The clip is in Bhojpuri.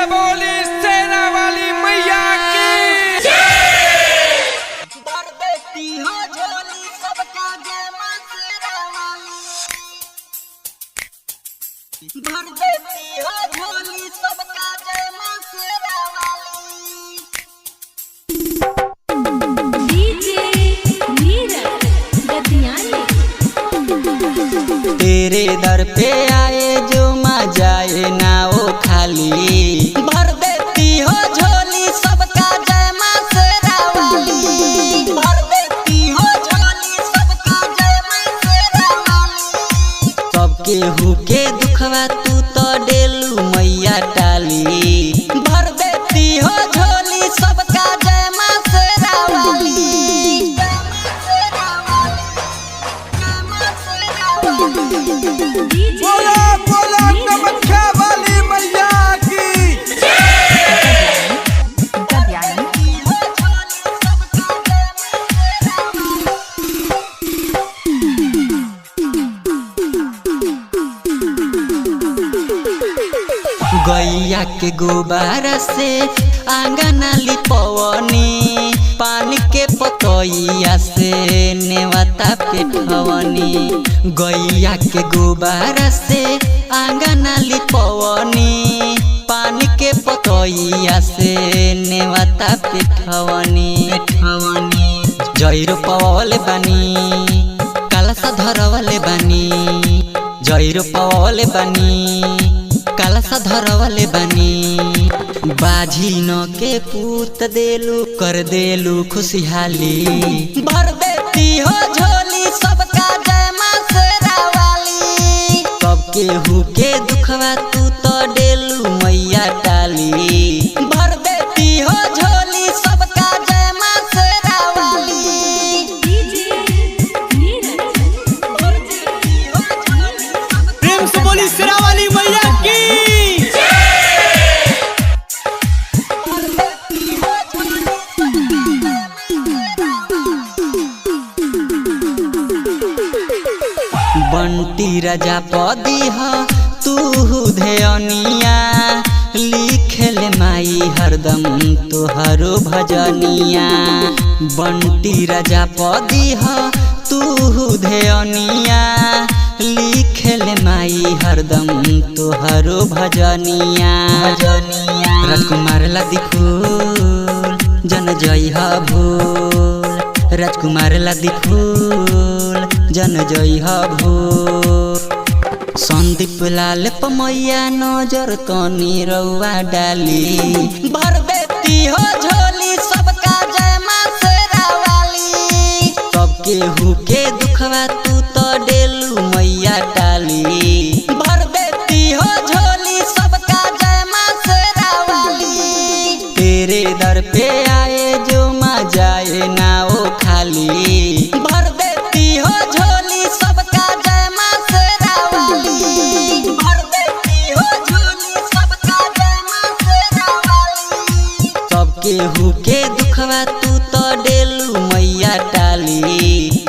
से बोली सेना वाली मैया की भर देती हो झोली सबका जय मां शेरा वाली। भर देती हो झोली सबका जय मां शेरा वाली। डीजे नीरज गद्दियानी। तेरे दर पे आए जो माँ जाए ना वो खाली। भर देती हो झोली सबका जय मां शेरा वाली। भर देती हो झोली सबका जय मां शेरा वाली। सबके हुके दुखवा तू तो डेलू मैया टाली। भर देती हो झोली सबका जय मां शेरा वाली। जय मां शेरा वाली। जय मां शेरा वाली। डीजे बोला बोला कामाख्या वाली मैया की गद्दियानी। हो झोली सबका जय मां शेरा गैया के गोबारा से आंगन लिपवनी। पानी के पतैया से नेवता पेठवनी। गैया के गोबारा से आंगन लिपवनी। पानी के पतैया से नेवता पेठवनी। जैरो पवले बानी कालसा धरवले बानी। जैरो पवले बानी कालसा धरवले बानी। बाजी न के पूत देलू कर देलू खुशहाली। भर देती हो झोली सबका जय मां शेरा वाली। सबके हुके दुखवा तू तो डेलू मैया टाली। भर देती हो झोली सबका जय मां शेरा वाली। डीजे नीरज। भर देती हो झोली सबका प्रेम से बोली शेरा वाली मैया की। भर देती हो झोली सबका जय मां शेरा वाली। बंटी राजा पदी ह तू धेनिया। लिखेले माई हरदम तोहरो भजनिया। बंटी राजा पदी ह तू धेनिया। लिखेले माई हरदम तोहरो भजनिया। राजकुमार ला दिखूल जन जय ह भूल। राजकुमार ला दिखूल जन जय ह भूल। संदीप लाल पमैया नजर तनी रउआ डाली। भर देती हो झोली सबका जय मां शेरा वाली। सबके हुके दुखवा तू तो डेलू मैया टाली। भर देती हो झोली सबका जय मां शेरा वाली। तेरे दर पे आए जो माँ जाए ना वो खाली। भर देती हो झोली सबका जय मां शेरा वाली। भर देती हो झोली सबका जय मां शेरा वाली। सबके हुके दुखवा तू तो डेलू मैया टाली।